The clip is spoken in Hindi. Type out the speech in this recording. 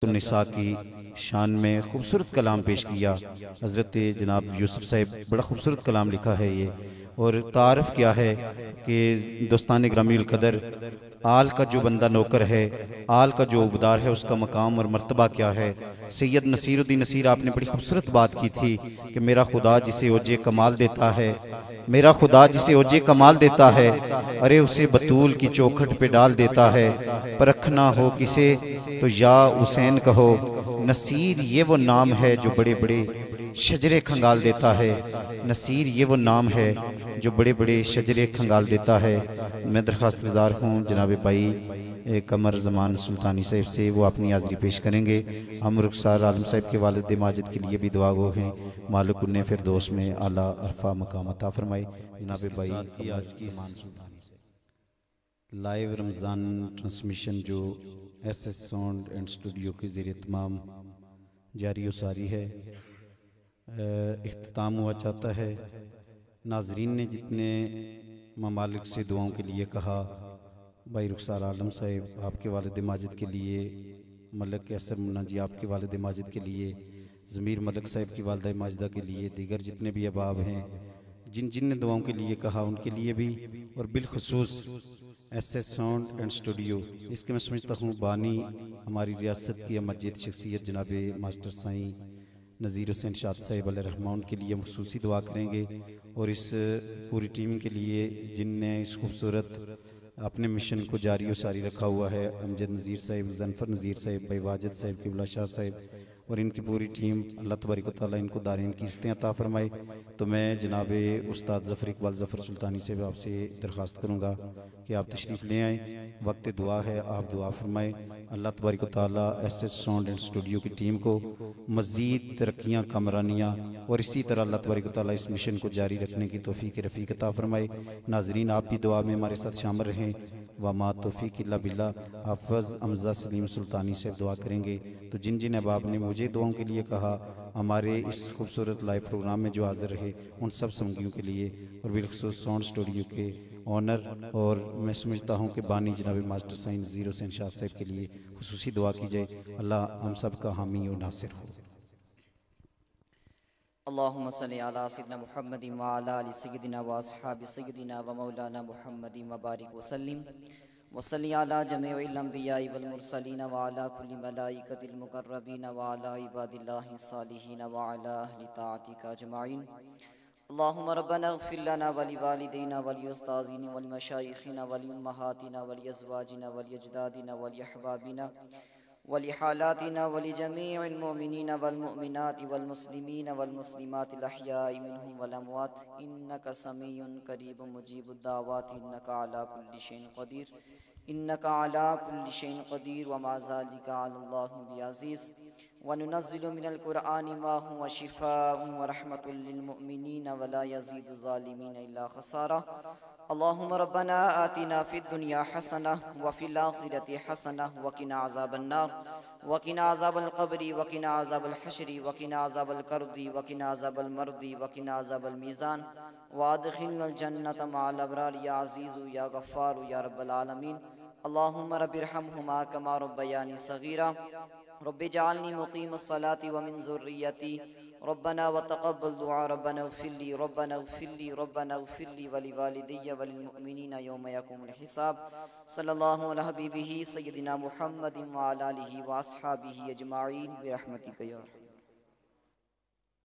निसा की शान में खूबसूरत कलाम पेश किया। हज़रत जनाब यूसुफ साहब बड़ा खूबसूरत कलाम लिखा है ये। और तारफ़ क्या है कि दोस्तान ग्रामील कदर आल का जो बंदा नौकर है, आल का जो उबदार है, उसका मकाम और मर्तबा क्या है। सैयद नसीरुद्दीन नसीर आपने बड़ी खूबसूरत बात की थी कि मेरा खुदा जिसे ओजे कमाल देता है, मेरा खुदा जिसे ओजे कमाल देता है, अरे उसे बतूल की चौखट पे डाल देता है। परखना हो किसे तो या हुसैन कहो, नसीर ये वो नाम है जो बड़े बड़े शजरे खंगाल देता है। नसीर ये वो नाम है जो बड़े बड़े शजरे खंगाल देता है। मैं दरख्वास्त गुजार हूँ जनाब भाई कमर जमान सुल्तानी साहब से, वो अपनी हाज़री पेश करेंगे। हम रुखसार आलम साहब के वालिद माजिद के लिए भी दुआ गो हैं। मालिक उन्हें फिर दोस्त में आला अरफा मकाम अता फरमाए। जनाब भाई आज की लाइव रमज़ान ट्रांसमिशन जो एसएस साउंड एंड स्टूडियो के ज़रिए तमाम जारी सारी है, इख्तिताम हुआ चाहता है। नाजरीन ने जितने ममालिक से दुआओं के लिए कहा, भाई रुखसार आलम साहब आपके वालिद माजिद के लिए, मलक असर मुन्ना जी आपके वालिद माजिद के लिए, ज़मीर मलक साहब की वालदा माजिदा के लिए, दीगर जितने भी अहबाब हैं जिन जिन ने दुआओं के लिए कहा उनके लिए भी, और बिलखुसूस एसएस साउंड एंड स्टूडियो, इसके मैं समझता हूँ बानी हमारी रियासत की मजीद शख्सियत जनाब मास्टर साईं नज़ीर हुसैन शाद साहिब अलैहिर्रहमान के लिए मखसूसी दुआ करेंगे। और इस पूरी टीम के लिए जिनने इस खूबसूरत अपने मिशन को जारी और सारी रखा हुआ है, अमजद नज़ीर साहिब, जनफर नज़ीर साहिब, भाई वाजिद साहिब, किबला शाह साहिब और इनकी पूरी टीम, अल्लाह तबारक व तआला इनको दारीन की इस्तें अता फरमाए। तो मैं जनाब उस्ताद ज़फ़र इकबाल ज़फ़र सुल्तानी साहब आपसे दरख्वास्त करूँगा कि आप तशरीफ़ ले आएँ। वक्त दुआ है, आप दुआ फरमाएँ। अल्लाह तबारक व तआला एसएस साउंड एंड स्टूडियो की टीम को मज़ीद तरक्कियाँ, कामरानियाँ और इसी तरह अल्लाह तबारक व तआला इस मिशन को जारी रखने की तौफ़ीक़ रफ़ीक अता फरमाए। नाज़रीन आप भी दुआ में हमारे साथ शामिल रहें। व मा तौफ़ीक़ इल्ला बिल्लाह। हाफ़िज़ हमज़ा सलीम सुल्तानी से दुआ करेंगे। तो जिन जिन अहबाब ने मुझे दुआओं के लिए कहा, हमारे इस खूबसूरत लाइव प्रोग्राम में जो हाज़िर रहे, उन सब संगियों के लिए और बिलखुसूस साउंड स्टूडियो के ऑनर और मैं समझता हूँ कि बानी जनाब मास्टर साईं नज़ीर हुसैन शाह साहब के लिए खुसूसी दुआ की जाए। अल्लाह हम सब का हामी और नासिर हो। अल्लाहुम्मा सल्ली अला सय्यिदिना मुहम्मदिन व अला आलि सय्यिदिना व अस्हाबि सय्यिदिना व मौलाना मुहम्मदिन व बारिक व सल्लिम व सल्ली अला जमीइल अंबियाइ वल मुरसलीन व अला कुल्ली मलाइकतिल मुकर्रबीन व अला इबादिल्लाहि सालिहीन व अला अहलि ताअतिका अजमाइन। अल्लाहुम्मा रब्बना इग़फिर लना व लिवालिदैना व लिउस्ताज़िना व लिमशाइखिना व लिउम्महातिना व लिअज़वाजिना व लिअजदादिना व लिअहबाबिना वलिहालातिना वलिजमीइल मुमिनीना वलमुमिनाति वलमुस्लिमीना वलमुस्लिमातिल अहयाइ मिनहुम वल अमवात इन्नका समीउन करीबुम मुजीबुद दावाति इन्नका अला कुल्लि शैइन क़दीर व मा ज़ालिका अलल्लाहि बिअज़ीज़। व नुनज़्ज़िलु मिनल क़ुरआनि मा हुवा शिफ़ाउन व रहमतुल लिल मुमिनीना व ला यज़ीदु ज़ालिमीना इल्ला ख़सारा। अल्लाहुम्मा रब्बना आतिना फ़िद दुनिया हसनह व फ़िल आखिरति हसनह व क़िना अज़ाबन्नार व क़िना अज़ाबल क़ब्रि व क़िना अज़ाबल हश्रि व क़िना अज़ाबल कर्दि व क़िना अज़ाबल मर्दि व क़िना अज़ाबल मीज़ान व अदख़िलनल जन्नत मअल अबरार या अज़ीज़ु या गफ़्फ़ारु या रब्बल आलमीन। अल्लाहुम्मा रब्बिरहमहुमा कमा रब्बयानी सग़ीरा रब्बि जअलनी मुक़ीमस्सलाति व मिन ज़ुर्रिय्यती रब्बना व तक़ब्बल दुआ रब्बना इग़फ़िर ली व लिवालिदैया व लिलमुअ्मिनीना यौम यक़ूमुल हिसाब। सल्लल्लाहु अला हबीबिही सय्यिदिना मुहम्मदिन व अला आलिहि व अस्हाबिही अजमाईन बिरहमतिका या